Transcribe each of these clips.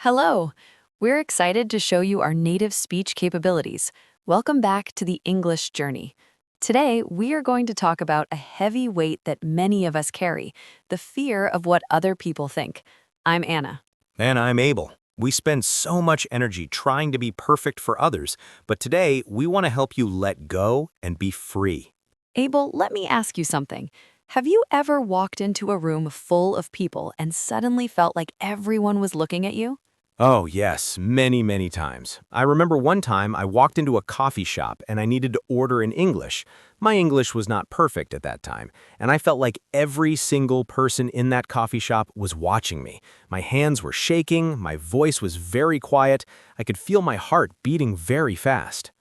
Hello! We're excited to show you our native speech capabilities. Welcome back to the English journey. Today, we are going to talk about a heavy weight that many of us carry, the fear of what other people think. I'm Anna. And I'm Abel. We spend so much energy trying to be perfect for others, but today we want to help you let go and be free. Abel, let me ask you something. Have you ever walked into a room full of people and suddenly felt like everyone was looking at you? Oh, yes, many times. I remember one time I walked into a coffee shop and I needed to order in English. My English was not perfect at that time, and I felt like every single person in that coffee shop was watching me. My hands were shaking, my voice was very quiet, I could feel my heart beating very fast.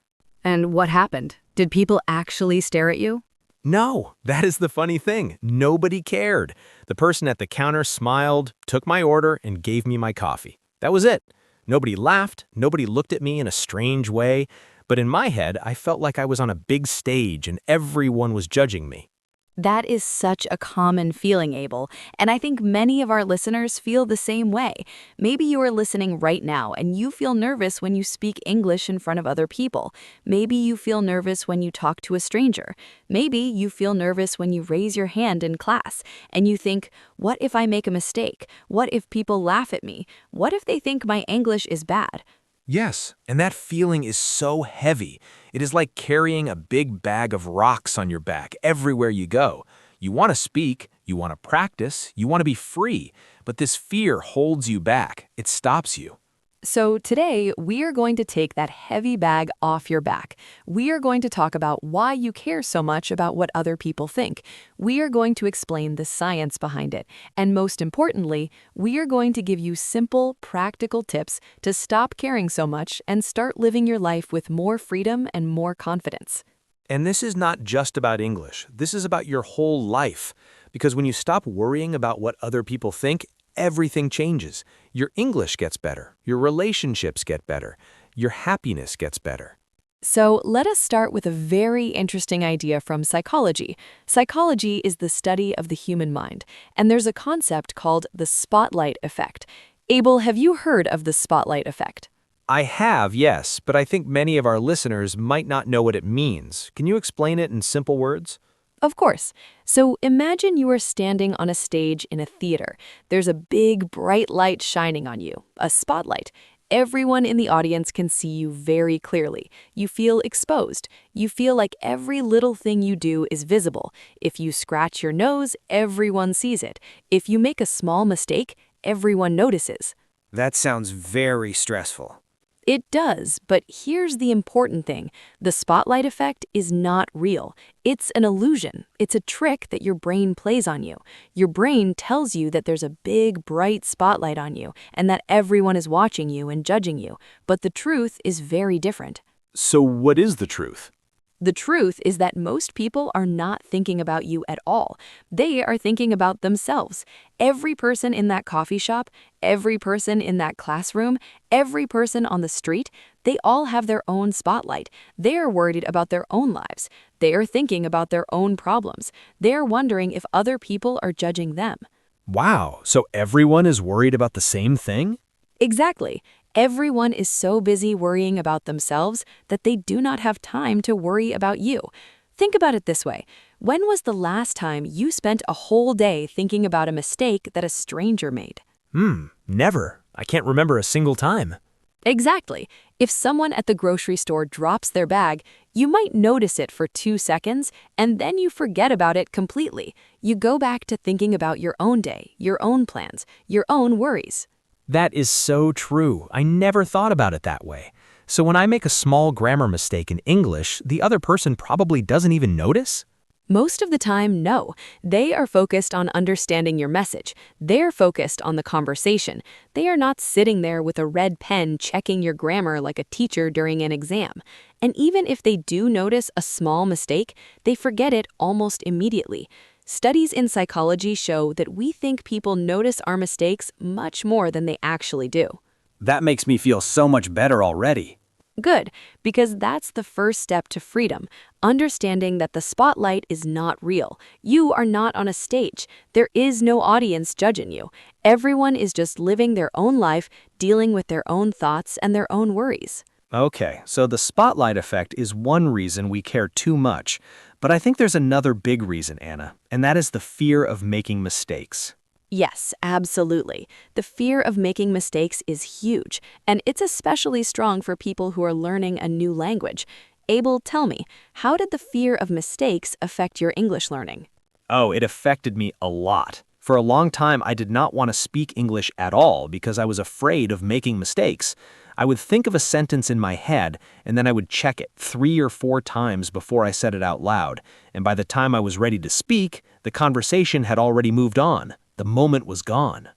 And what happened? Did people actually stare at you? No, that is the funny thing. Nobody cared. The person at the counter smiled, took my order, and gave me my coffee. That was it. Nobody laughed, nobody looked at me in a strange way, but in my head, I felt like I was on a big stage and everyone was judging me. That is such a common feeling, Abel, and I think many of our listeners feel the same way. Maybe you are listening right now and you feel nervous when you speak English in front of other people. Maybe you feel nervous when you talk to a stranger. Maybe you feel nervous when you raise your hand in class and you think, what if I make a mistake? What if people laugh at me? What if they think my English is bad? Yes, and that feeling is so heavy. It is like carrying a big bag of rocks on your back everywhere you go. You want to speak, you want to practice, you want to be free, but this fear holds you back. It stops you. So today, we are going to take that heavy bag off your back. We are going to talk about why you care so much about what other people think. We are going to explain the science behind it. And most importantly, we are going to give you simple, practical tips to stop caring so much and start living your life with more freedom and more confidence. And this is not just about English. This is about your whole life. Because when you stop worrying about what other people think, everything changes. Your English gets better. Your relationships get better. Your happiness gets better. So let us start with a very interesting idea from psychology. Psychology is the study of the human mind, and there's a concept called the spotlight effect. Abel, have you heard of the spotlight effect? I have, yes, but I think many of our listeners might not know what it means. Can you explain it in simple words? Of course. So imagine you are standing on a stage in a theater. There's a big, bright light shining on you, a spotlight. Everyone in the audience can see you very clearly. You feel exposed. You feel like every little thing you do is visible. If you scratch your nose, everyone sees it. If you make a small mistake, everyone notices. That sounds very stressful. It does, but here's the important thing. The spotlight effect is not real. It's an illusion. It's a trick that your brain plays on you. Your brain tells you that there's a big, bright spotlight on you and that everyone is watching you and judging you. But the truth is very different. So what is the truth? The truth is that most people are not thinking about you at all. They are thinking about themselves. Every person in that coffee shop, every person in that classroom, every person on the street, they all have their own spotlight. They are worried about their own lives. They are thinking about their own problems. They are wondering if other people are judging them. Wow, so everyone is worried about the same thing? Exactly. Everyone is so busy worrying about themselves that they do not have time to worry about you. Think about it this way. When was the last time you spent a whole day thinking about a mistake that a stranger made? Never. I can't remember a single time. Exactly. If someone at the grocery store drops their bag, you might notice it for 2 seconds, and then you forget about it completely. You go back to thinking about your own day, your own plans, your own worries. That is so true. I never thought about it that way. So when I make a small grammar mistake in English, the other person probably doesn't even notice? Most of the time, no. They are focused on understanding your message. They're focused on the conversation. They are not sitting there with a red pen checking your grammar like a teacher during an exam. And even if they do notice a small mistake, they forget it almost immediately. Studies in psychology show that we think people notice our mistakes much more than they actually do. That makes me feel so much better already. Good, because that's the first step to freedom, understanding that the spotlight is not real. You are not on a stage. There is no audience judging you. Everyone is just living their own life, dealing with their own thoughts and their own worries. Okay, so the spotlight effect is one reason we care too much. But I think there's another big reason, Anna, and that is the fear of making mistakes. Yes, absolutely. The fear of making mistakes is huge, and it's especially strong for people who are learning a new language. Abel, tell me, how did the fear of mistakes affect your English learning? Oh, it affected me a lot. For a long time, I did not want to speak English at all because I was afraid of making mistakes. I would think of a sentence in my head, and then I would check it 3 or 4 times before I said it out loud. And by the time I was ready to speak, the conversation had already moved on. The moment was gone.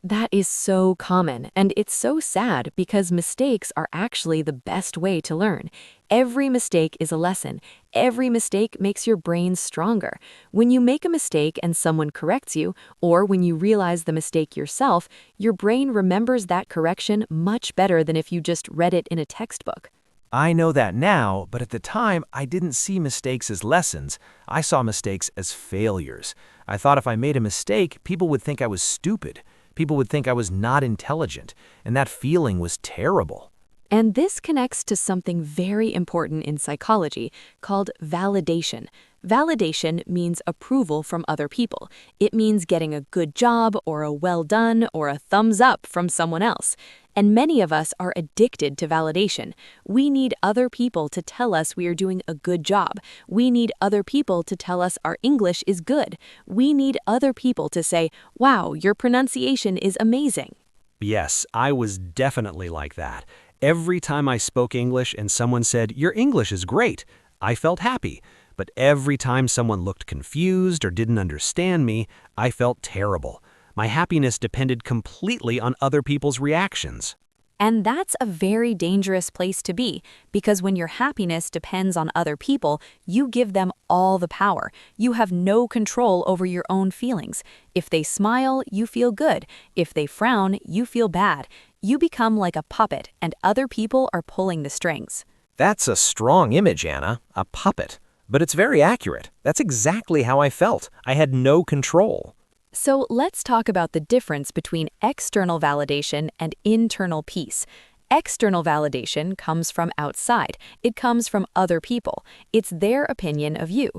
That is so common, and it's so sad because mistakes are actually the best way to learn. Every mistake is a lesson. Every mistake makes your brain stronger. When you make a mistake and someone corrects you, or when you realize the mistake yourself, your brain remembers that correction much better than if you just read it in a textbook. I know that now, but at the time, I didn't see mistakes as lessons. I saw mistakes as failures. I thought if I made a mistake, people would think I was stupid. People would think I was not intelligent, and that feeling was terrible. And this connects to something very important in psychology called validation. Validation means approval from other people. It means getting a good job or a well done or a thumbs up from someone else. And many of us are addicted to validation. We need other people to tell us we are doing a good job. We need other people to tell us our English is good. We need other people to say, "Wow, your pronunciation is amazing." Yes, I was definitely like that. Every time I spoke English and someone said, "Your English is great," I felt happy. But every time someone looked confused or didn't understand me, I felt terrible. My happiness depended completely on other people's reactions. And that's a very dangerous place to be, because when your happiness depends on other people, you give them all the power. You have no control over your own feelings. If they smile, you feel good. If they frown, you feel bad. You become like a puppet, and other people are pulling the strings. That's a strong image, Anna, a puppet. But it's very accurate. That's exactly how I felt. I had no control. So let's talk about the difference between external validation and internal peace. External validation comes from outside. It comes from other people. It's their opinion of you.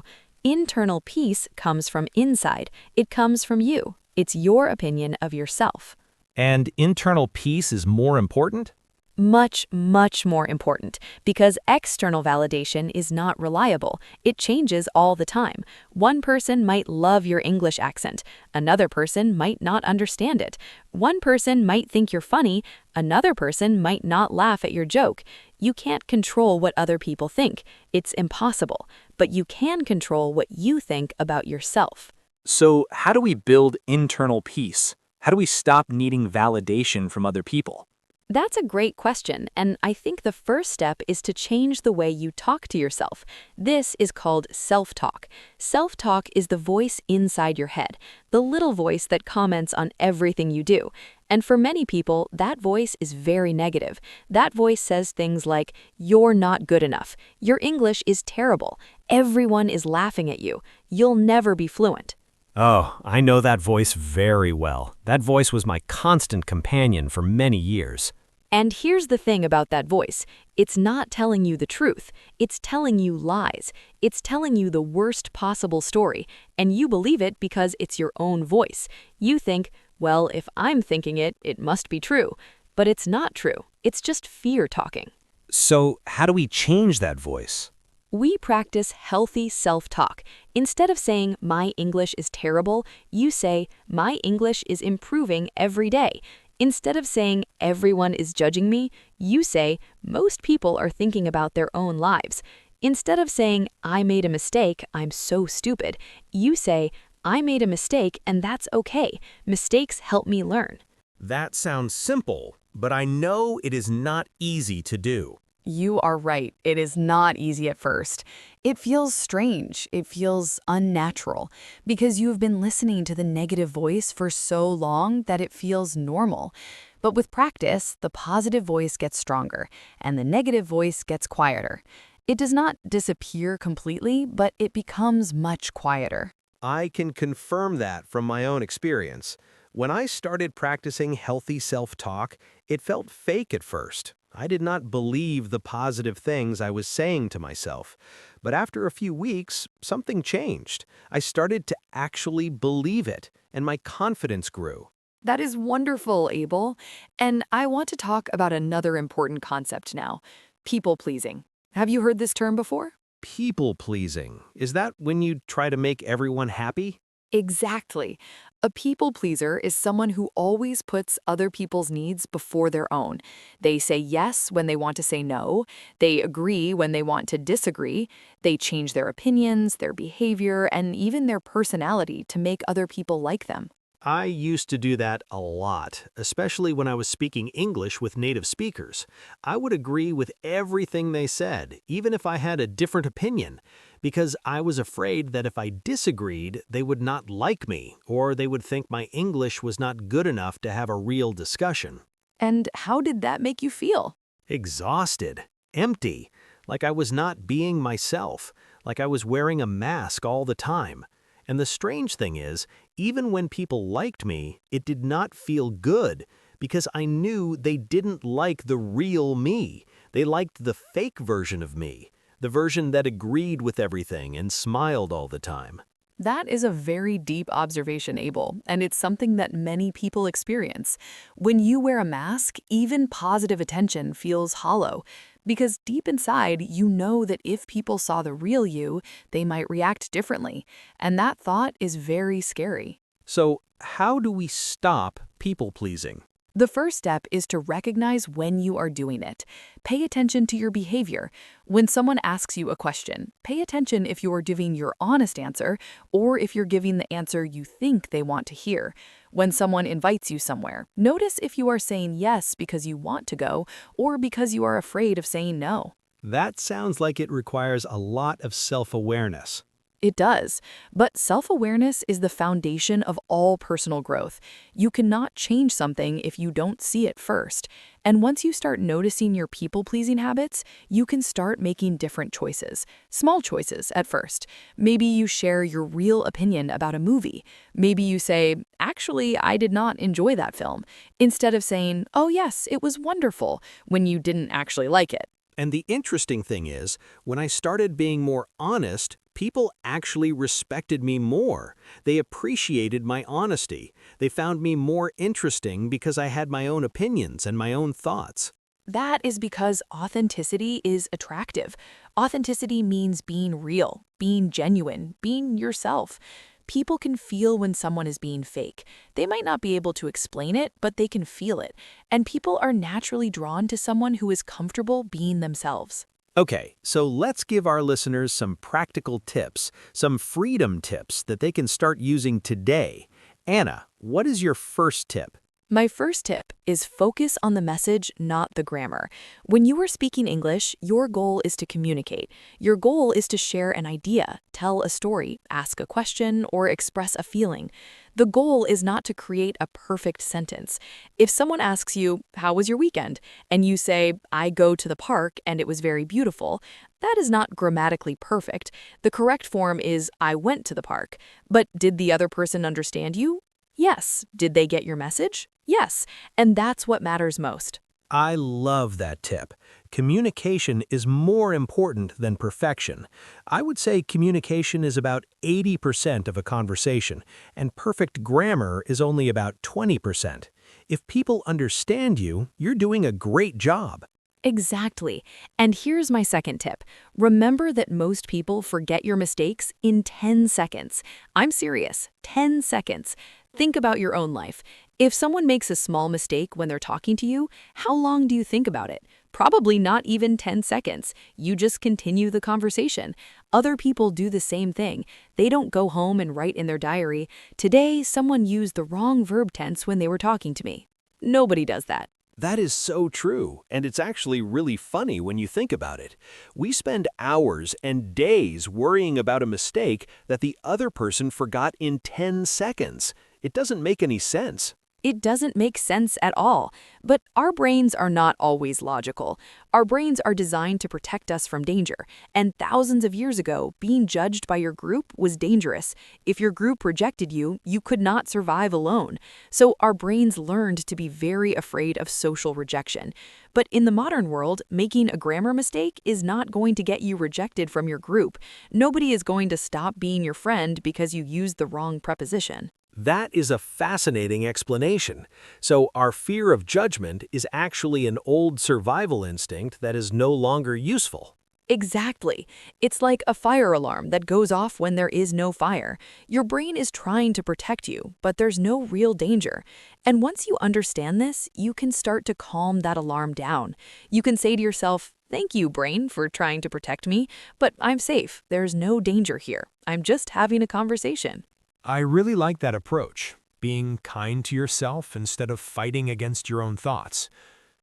Internal peace comes from inside. It comes from you. It's your opinion of yourself. And internal peace is more important? Much, much more important, because external validation is not reliable. It changes all the time. One person might love your English accent. Another person might not understand it. One person might think you're funny. Another person might not laugh at your joke. You can't control what other people think. It's impossible. But you can control what you think about yourself. So, how do we build internal peace? How do we stop needing validation from other people? That's a great question, and I think the first step is to change the way you talk to yourself. This is called self-talk. Self-talk is the voice inside your head, the little voice that comments on everything you do. And for many people, that voice is very negative. That voice says things like, "You're not good enough. Your English is terrible. Everyone is laughing at you. You'll never be fluent." Oh, I know that voice very well. That voice was my constant companion for many years. And here's the thing about that voice. It's not telling you the truth. It's telling you lies. It's telling you the worst possible story. And you believe it because it's your own voice. You think, well, if I'm thinking it, it must be true. But it's not true. It's just fear talking. So, how do we change that voice? We practice healthy self-talk. Instead of saying, "My English is terrible," you say, "My English is improving every day." Instead of saying, "Everyone is judging me," you say, "Most people are thinking about their own lives." Instead of saying, "I made a mistake, I'm so stupid," you say, "I made a mistake and that's okay. Mistakes help me learn." That sounds simple, but I know it is not easy to do. You are right. It is not easy at first. It feels strange. It feels unnatural because you have been listening to the negative voice for so long that it feels normal. But with practice, the positive voice gets stronger and the negative voice gets quieter. It does not disappear completely, but it becomes much quieter. I can confirm that from my own experience. When I started practicing healthy self-talk, it felt fake at first. I did not believe the positive things I was saying to myself. But after a few weeks, something changed. I started to actually believe it, and my confidence grew. That is wonderful, Abel. And I want to talk about another important concept now, people pleasing. Have you heard this term before? People-pleasing. Is that when you try to make everyone happy? Exactly. A people pleaser is someone who always puts other people's needs before their own. They say yes when they want to say no. They agree when they want to disagree. They change their opinions, their behavior, and even their personality to make other people like them. I used to do that a lot, especially when I was speaking English with native speakers. I would agree with everything they said, even if I had a different opinion, because I was afraid that if I disagreed, they would not like me, or they would think my English was not good enough to have a real discussion. And how did that make you feel? Exhausted, empty, like I was not being myself, like I was wearing a mask all the time. And the strange thing is, even when people liked me, it did not feel good because I knew they didn't like the real me. They liked the fake version of me, the version that agreed with everything and smiled all the time. That is a very deep observation, Abel, and it's something that many people experience. When you wear a mask, even positive attention feels hollow, because deep inside, you know that if people saw the real you, they might react differently, and that thought is very scary. So, how do we stop people-pleasing? The first step is to recognize when you are doing it. Pay attention to your behavior. When someone asks you a question, pay attention if you are giving your honest answer or if you're giving the answer you think they want to hear. When someone invites you somewhere, notice if you are saying yes because you want to go or because you are afraid of saying no. That sounds like it requires a lot of self-awareness. It does, but self-awareness is the foundation of all personal growth. You cannot change something if you don't see it first. And once you start noticing your people-pleasing habits, you can start making different choices. Small choices at first. Maybe you share your real opinion about a movie. Maybe you say, actually, I did not enjoy that film, instead of saying, oh yes, it was wonderful, when you didn't actually like it. And the interesting thing is, when I started being more honest, people actually respected me more. They appreciated my honesty. They found me more interesting because I had my own opinions and my own thoughts. That is because authenticity is attractive. Authenticity means being real, being genuine, being yourself. People can feel when someone is being fake. They might not be able to explain it, but they can feel it. And people are naturally drawn to someone who is comfortable being themselves. Okay, so let's give our listeners some practical tips, some freedom tips that they can start using today. Anna, what is your first tip? My first tip is focus on the message, not the grammar. When you are speaking English, your goal is to communicate. Your goal is to share an idea, tell a story, ask a question, or express a feeling. The goal is not to create a perfect sentence. If someone asks you, "How was your weekend?" and you say, "I go to the park and it was very beautiful," that is not grammatically perfect. The correct form is, "I went to the park." But did the other person understand you? Yes. Did they get your message? Yes. And that's what matters most. I love that tip. Communication is more important than perfection. I would say communication is about 80% of a conversation, and perfect grammar is only about 20%. If people understand you, you're doing a great job. Exactly. And here's my second tip. Remember that most people forget your mistakes in 10 seconds. I'm serious, 10 seconds. Think about your own life. If someone makes a small mistake when they're talking to you, how long do you think about it? Probably not even 10 seconds. You just continue the conversation. Other people do the same thing. They don't go home and write in their diary, "Today, someone used the wrong verb tense when they were talking to me." Nobody does that. That is so true, and it's actually really funny when you think about it. We spend hours and days worrying about a mistake that the other person forgot in 10 seconds. It doesn't make any sense. It doesn't make sense at all. But our brains are not always logical. Our brains are designed to protect us from danger. And thousands of years ago, being judged by your group was dangerous. If your group rejected you, you could not survive alone. So our brains learned to be very afraid of social rejection. But in the modern world, making a grammar mistake is not going to get you rejected from your group. Nobody is going to stop being your friend because you used the wrong preposition. That is a fascinating explanation. So our fear of judgment is actually an old survival instinct that is no longer useful. Exactly. It's like a fire alarm that goes off when there is no fire. Your brain is trying to protect you, but there's no real danger. And once you understand this, you can start to calm that alarm down. You can say to yourself, "Thank you, brain, for trying to protect me, but I'm safe. There's no danger here. I'm just having a conversation." I really like that approach, being kind to yourself instead of fighting against your own thoughts.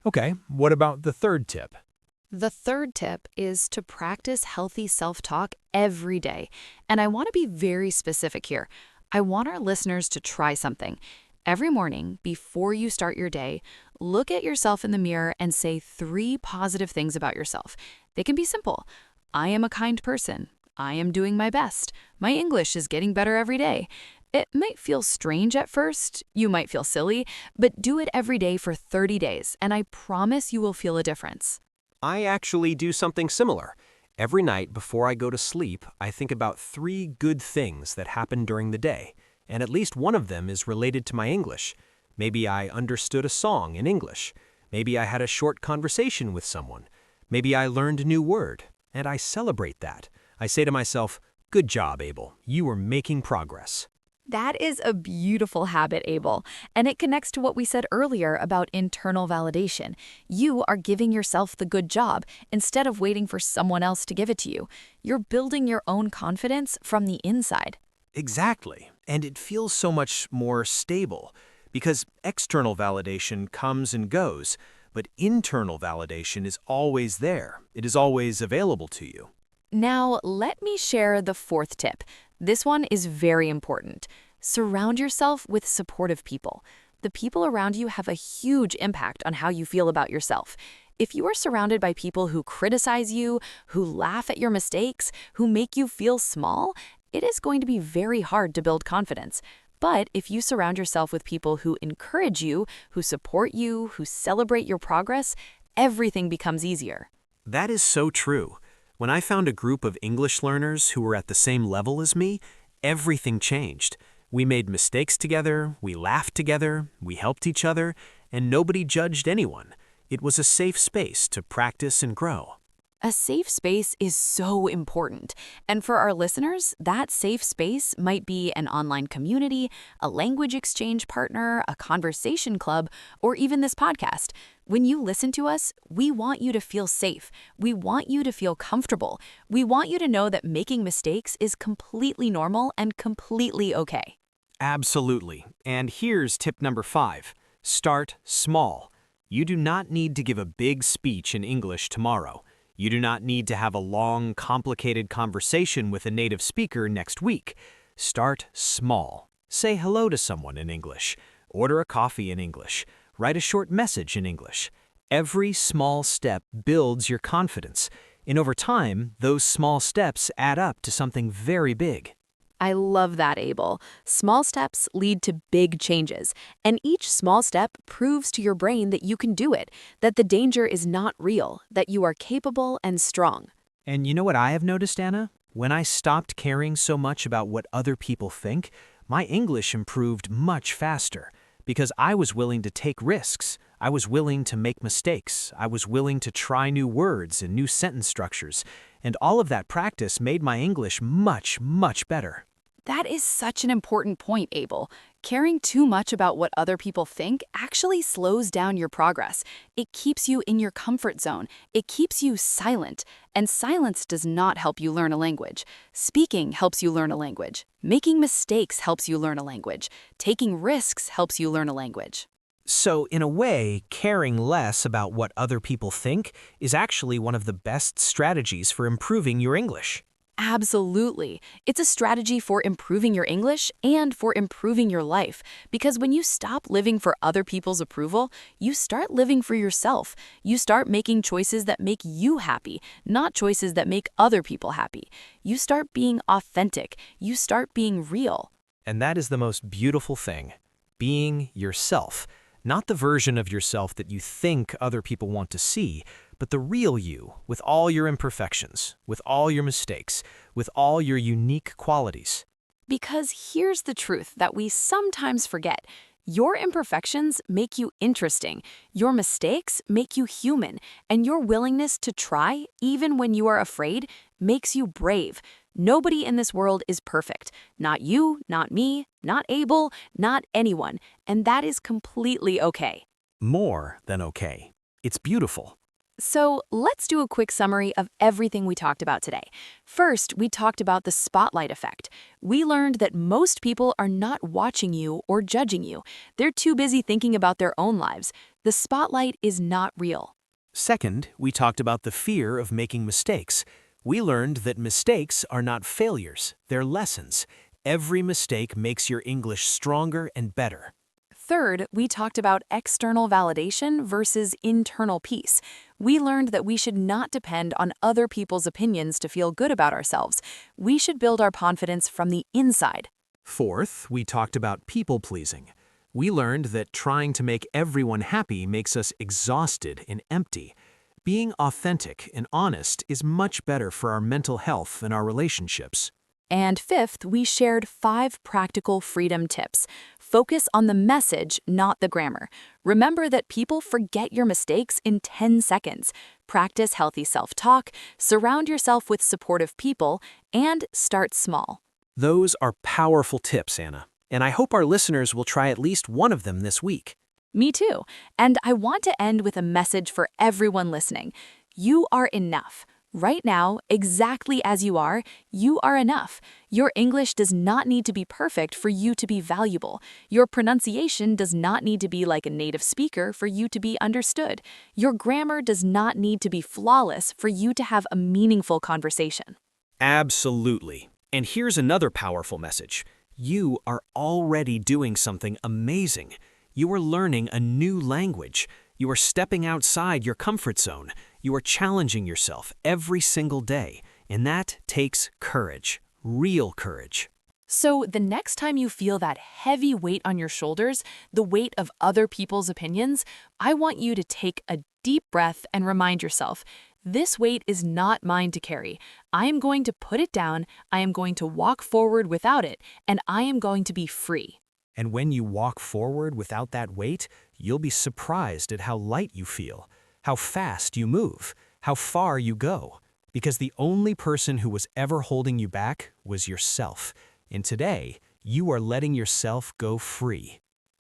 Okay, what about the third tip? The third tip is to practice healthy self-talk every day. And I want to be very specific here. I want our listeners to try something. Every morning, before you start your day, look at yourself in the mirror and say 3 positive things about yourself. They can be simple. I am a kind person. I am doing my best. My English is getting better every day. It might feel strange at first, you might feel silly, but do it every day for 30 days, and I promise you will feel a difference. I actually do something similar. Every night before I go to sleep, I think about 3 good things that happened during the day, and at least one of them is related to my English. Maybe I understood a song in English. Maybe I had a short conversation with someone. Maybe I learned a new word, and I celebrate that. I say to myself, "Good job, Abel. You are making progress." That is a beautiful habit, Abel, and it connects to what we said earlier about internal validation. You are giving yourself the good job instead of waiting for someone else to give it to you. You're building your own confidence from the inside. Exactly. And it feels so much more stable because external validation comes and goes, but internal validation is always there. It is always available to you. Now, let me share the 4th tip. This one is very important. Surround yourself with supportive people. The people around you have a huge impact on how you feel about yourself. If you are surrounded by people who criticize you, who laugh at your mistakes, who make you feel small, it is going to be very hard to build confidence. But if you surround yourself with people who encourage you, who support you, who celebrate your progress, everything becomes easier. That is so true. When I found a group of English learners who were at the same level as me, everything changed. We made mistakes together, we laughed together, we helped each other, and nobody judged anyone. It was a safe space to practice and grow. A safe space is so important. And for our listeners, that safe space might be an online community, a language exchange partner, a conversation club, or even this podcast. When you listen to us, we want you to feel safe. We want you to feel comfortable. We want you to know that making mistakes is completely normal and completely okay. Absolutely. And here's tip number 5. Start small. You do not need to give a big speech in English tomorrow. You do not need to have a long, complicated conversation with a native speaker next week. Start small. Say hello to someone in English. Order a coffee in English. Write a short message in English. Every small step builds your confidence. And over time, those small steps add up to something very big. I love that, Abel. Small steps lead to big changes, and each small step proves to your brain that you can do it, that the danger is not real, that you are capable and strong. And you know what I have noticed, Anna? When I stopped caring so much about what other people think, my English improved much faster because I was willing to take risks. I was willing to make mistakes. I was willing to try new words and new sentence structures. And all of that practice made my English much, much better. That is such an important point, Abel. Caring too much about what other people think actually slows down your progress. It keeps you in your comfort zone. It keeps you silent. And silence does not help you learn a language. Speaking helps you learn a language. Making mistakes helps you learn a language. Taking risks helps you learn a language. So, in a way, caring less about what other people think is actually one of the best strategies for improving your English. Absolutely. It's a strategy for improving your English and for improving your life. Because when you stop living for other people's approval, you start living for yourself. You start making choices that make you happy, not choices that make other people happy. You start being authentic. You start being real. And that is the most beautiful thing, being yourself. Not the version of yourself that you think other people want to see, but the real you, with all your imperfections, with all your mistakes, with all your unique qualities. Because here's the truth that we sometimes forget. Your imperfections make you interesting, your mistakes make you human, and your willingness to try, even when you are afraid, makes you brave. Nobody in this world is perfect. Not you, not me, not Abel, not anyone. And that is completely okay. More than okay. It's beautiful. So let's do a quick summary of everything we talked about today. First, we talked about the spotlight effect. We learned that most people are not watching you or judging you. They're too busy thinking about their own lives. The spotlight is not real. Second, we talked about the fear of making mistakes. We learned that mistakes are not failures, they're lessons. Every mistake makes your English stronger and better. Third, we talked about external validation versus internal peace. We learned that we should not depend on other people's opinions to feel good about ourselves. We should build our confidence from the inside. Fourth, we talked about people-pleasing. We learned that trying to make everyone happy makes us exhausted and empty. Being authentic and honest is much better for our mental health and our relationships. And fifth, we shared 5 practical freedom tips. Focus on the message, not the grammar. Remember that people forget your mistakes in 10 seconds. Practice healthy self-talk, surround yourself with supportive people, and start small. Those are powerful tips, Anna, and I hope our listeners will try at least one of them this week. Me too. And I want to end with a message for everyone listening. You are enough. Right now, exactly as you are enough. Your English does not need to be perfect for you to be valuable. Your pronunciation does not need to be like a native speaker for you to be understood. Your grammar does not need to be flawless for you to have a meaningful conversation. Absolutely. And here's another powerful message. You are already doing something amazing. You are learning a new language. You are stepping outside your comfort zone. You are challenging yourself every single day, and that takes courage, real courage. So the next time you feel that heavy weight on your shoulders, the weight of other people's opinions, I want you to take a deep breath and remind yourself, this weight is not mine to carry. I am going to put it down, I am going to walk forward without it, and I am going to be free. And when you walk forward without that weight, you'll be surprised at how light you feel, how fast you move, how far you go. Because the only person who was ever holding you back was yourself. And today, you are letting yourself go free.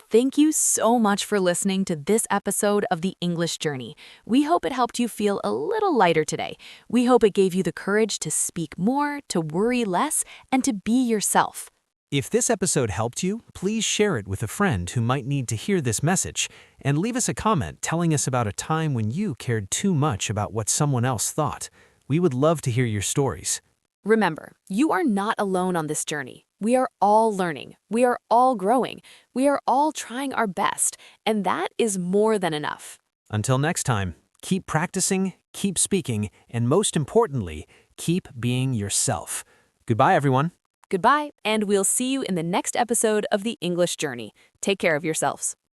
Thank you so much for listening to this episode of The English Journey. We hope it helped you feel a little lighter today. We hope it gave you the courage to speak more, to worry less, and to be yourself. If this episode helped you, please share it with a friend who might need to hear this message, and leave us a comment telling us about a time when you cared too much about what someone else thought. We would love to hear your stories. Remember, you are not alone on this journey. We are all learning. We are all growing. We are all trying our best, and that is more than enough. Until next time, keep practicing, keep speaking, and most importantly, keep being yourself. Goodbye, everyone. Goodbye, and we'll see you in the next episode of The English Journey. Take care of yourselves.